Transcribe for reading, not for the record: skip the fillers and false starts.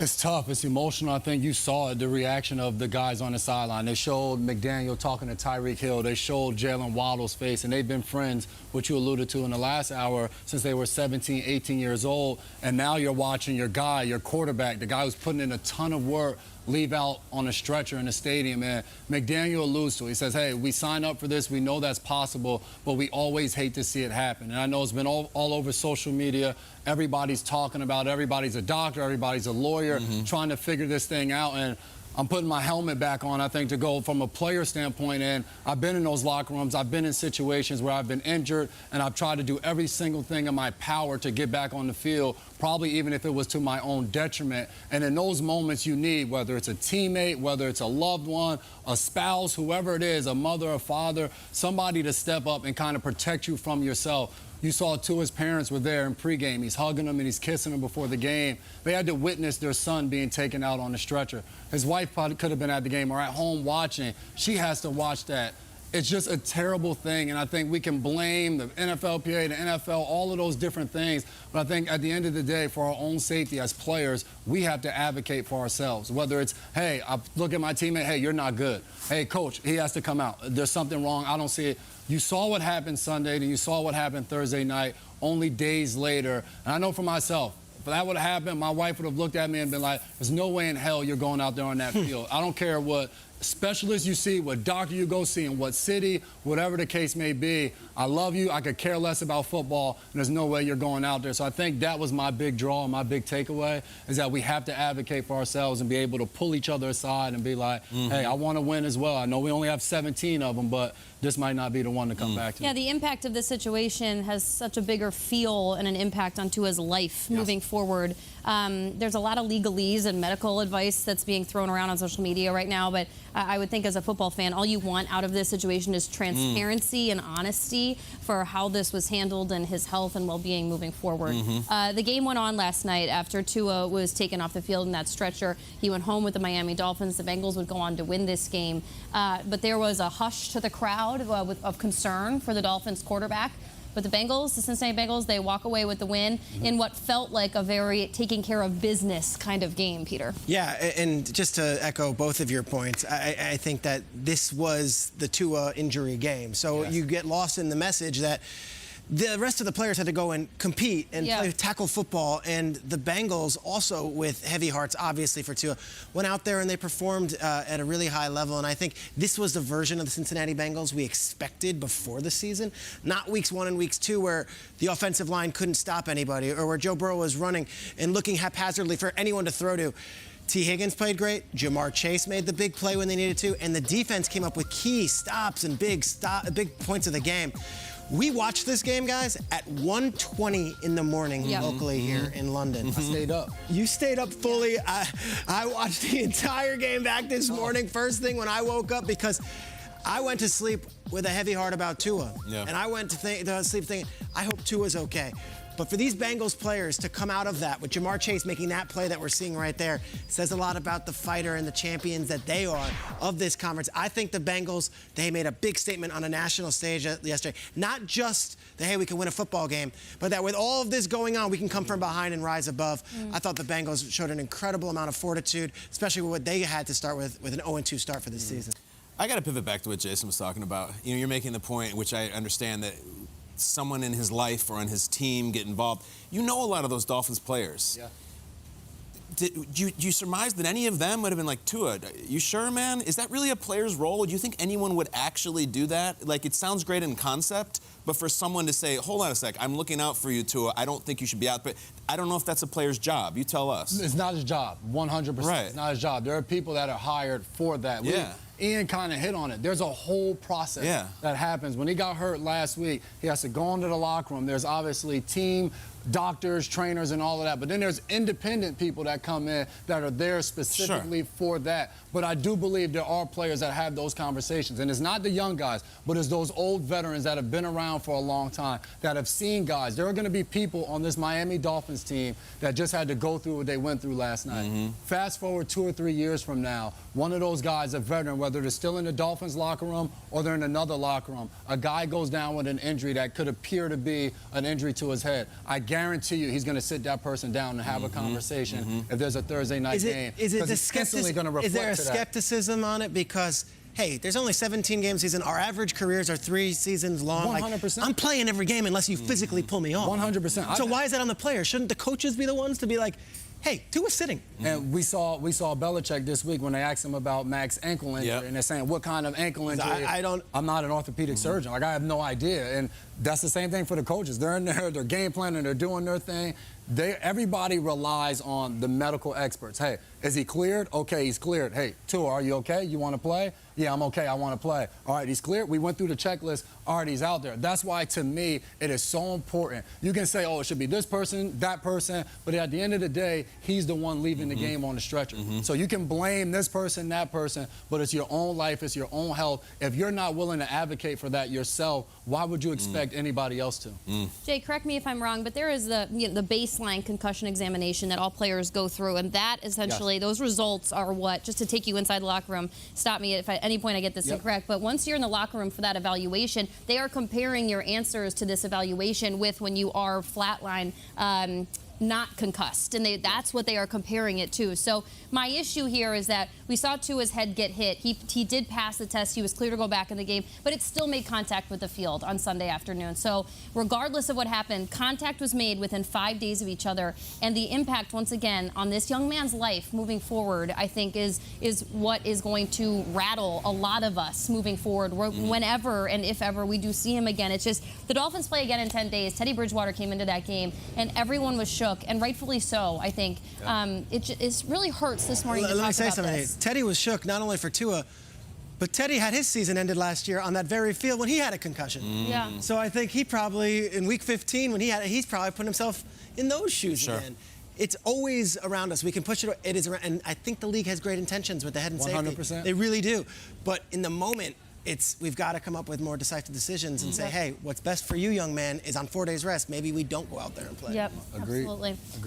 It's tough. It's emotional. I think you saw it, the reaction of the guys on the sideline. They showed McDaniel talking to Tyreek Hill. They showed Jalen Waddle's face, and they've been friends, which you alluded to in the last hour, since they were 17, 18 years old. And now you're watching your guy, your quarterback, the guy who's putting in a ton of work, leave out on a stretcher in the stadium. And McDaniel alludes to it. He says, hey, we signed up for this. We know that's possible, but we always hate to see it happen. And I know it's been all over social media. Everybody's talking about it. Everybody's a doctor. Everybody's a lawyer trying to figure this thing out. And I'm putting my helmet back on, I think, to go from a player standpoint. And I've been in those locker rooms. I've been in situations where I've been injured, and I've tried to do every single thing in my power to get back on the field, probably even if it was to my own detriment. And in those moments you need, whether it's a teammate, whether it's a loved one, a spouse, whoever it is, a mother, a father, somebody to step up and kind of protect you from yourself. You saw Tua's parents were there in pregame. He's hugging them and he's kissing them before the game. They had to witness their son being taken out on the stretcher. His wife probably could have been at the game or at home watching. She has to watch that. It's just a terrible thing, and I think we can blame the NFLPA, the NFL, all of those different things. But I think at the end of the day, for our own safety as players, we have to advocate for ourselves. Whether it's, hey, I look at my teammate, hey, you're not good. Hey, coach, he has to come out. There's something wrong. I don't see it. You saw what happened Sunday, and you saw what happened Thursday night, only days later. And I know for myself, if that would have happened, my wife would have looked at me and been like, there's no way in hell you're going out there on that field. I don't care what specialist you see, what doctor you go see, in what city, whatever the case may be. I love you. I could care less about football, and there's no way you're going out there. So I think that was my big draw and my big takeaway, is that we have to advocate for ourselves and be able to pull each other aside and be like, hey, I want to win as well. I know we only have 17 of them, but this might not be the one to come back to. Yeah, the impact of this situation has such a bigger feel and an impact on Tua's life moving forward. There's a lot of legalese and medical advice that's being thrown around on social media right now, but I would think as a football fan, all you want out of this situation is transparency and honesty for how this was handled and his health and well-being moving forward. The game went on last night after Tua was taken off the field in that stretcher. He went home with the Miami Dolphins. The Bengals would go on to win this game, but there was a hush to the crowd of concern for the Dolphins quarterback. But the Bengals, the Cincinnati Bengals, they walk away with the win in what felt like a very taking care of business kind of game, Peter. Yeah, and just to echo both of your points, I think that this was the Tua injury game. So you get lost in the message that the rest of the players had to go and compete and play tackle football, and the Bengals, also with heavy hearts, obviously, for Tua, went out there and they performed at a really high level. And I think this was the version of the Cincinnati Bengals we expected before the season, not weeks 1 and weeks 2 where the offensive line couldn't stop anybody, or where Joe Burrow was running and looking haphazardly for anyone to throw to. T. Higgins played great. Jamar Chase made the big play when they needed to, and the defense came up with key stops and big points of the game. We watched this game, guys, at 1:20 in the morning locally here in London. I stayed up. You stayed up fully. I watched the entire game back this morning, first thing when I woke up, because I went to sleep with a heavy heart about Tua. And I went to sleep thinking, I hope Tua's okay. But for these Bengals players to come out of that, with Jamar Chase making that play that we're seeing right there, says a lot about the fighter and the champions that they are of this conference. I think the Bengals, they made a big statement on a national stage yesterday. Not just that, hey, we can win a football game, but that with all of this going on, we can come from behind and rise above. I thought the Bengals showed an incredible amount of fortitude, especially with what they had to start with an 0-2 start for this season. I got to pivot back to what Jason was talking about. You know, you're making the point, which I understand, that someone in his life or on his team get involved. You know a lot of those Dolphins players. Did you surmise that any of them would have been like, Tua, you sure, man? Is that really a player's role? Do you think anyone would actually do that? Like, it sounds great in concept, but for someone to say, hold on a sec, I'm looking out for you, Tua, I don't think you should be out, but I don't know if that's a player's job. You tell us. It's not his job, 100%. Right. It's not his job. There are people that are hired for that. Ian kind of hit on it. There's a whole process that happens. When he got hurt last week, he has to go into the locker room. There's obviously team, doctors, trainers, and all of that. But then there's independent people that come in that are there specifically for that. But I do believe there are players that have those conversations. And it's not the young guys, but it's those old veterans that have been around for a long time, that have seen guys. There are going to be people on this Miami Dolphins team that just had to go through what they went through last night. Fast forward 2 or 3 years from now, one of those guys, a veteran, whether whether they're still in the Dolphins locker room or they're in another locker room. A guy goes down with an injury that could appear to be an injury to his head. I guarantee you he's going to sit that person down and have a conversation if there's a Thursday night game. Is there a to skepticism on it? Because, hey, there's only 17 game season. Our average careers are 3 seasons long. 100%. I'm playing every game unless you physically pull me off. 100%. So why is that on the players? Shouldn't the coaches be the ones to be like, hey, Tua's sitting? And we saw Belichick this week when they asked him about Mac's ankle injury, and they're saying, what kind of ankle injury? I'm not an orthopedic surgeon. Like, I have no idea. And that's the same thing for the coaches. They're in there, they're game planning, they're doing their thing. Everybody relies on the medical experts. Hey, is he cleared? Okay, he's cleared. Hey, Tua, are you okay? You want to play? Yeah, I'm okay. I want to play. All right, he's cleared. We went through the checklist. All right, he's out there. That's why, to me, it is so important. You can say, oh, it should be this person, that person, but at the end of the day, he's the one leaving the game on the stretcher. So you can blame this person, that person, but it's your own life, it's your own health. If you're not willing to advocate for that yourself, why would you expect anybody else to? Jay, correct me if I'm wrong, but there is the baseline concussion examination that all players go through, and that essentially, those results are what, just to take you inside the locker room, stop me if at any point I get this incorrect, but once you're in the locker room for that evaluation, they are comparing your answers to this evaluation with when you are flatline, not concussed, and that's what they are comparing it to. So my issue here is that we saw Tua's head get hit. He did pass the test. He was clear to go back in the game, but it still made contact with the field on Sunday afternoon. So regardless of what happened, contact was made within 5 days of each other, and the impact, once again, on this young man's life moving forward, I think is what is going to rattle a lot of us moving forward whenever and if ever we do see him again. It's just the Dolphins play again in 10 days. Teddy Bridgewater came into that game, and everyone was shook, and rightfully so, I think. It really hurts this morning to talk about this. Let me say something. Teddy was shook not only for Tua, but Teddy had his season ended last year on that very field when he had a concussion. Yeah. So I think he probably, in week 15, when he's probably put himself in those shoes again. It's always around us. We can push it. It is around, and I think the league has great intentions with the head and safety. 100%. They really do. But in the moment, we've got to come up with more decisive decisions and say, hey, what's best for you, young man, is on 4 days rest. Maybe we don't go out there and play. Yep, Agreed. absolutely. Agreed.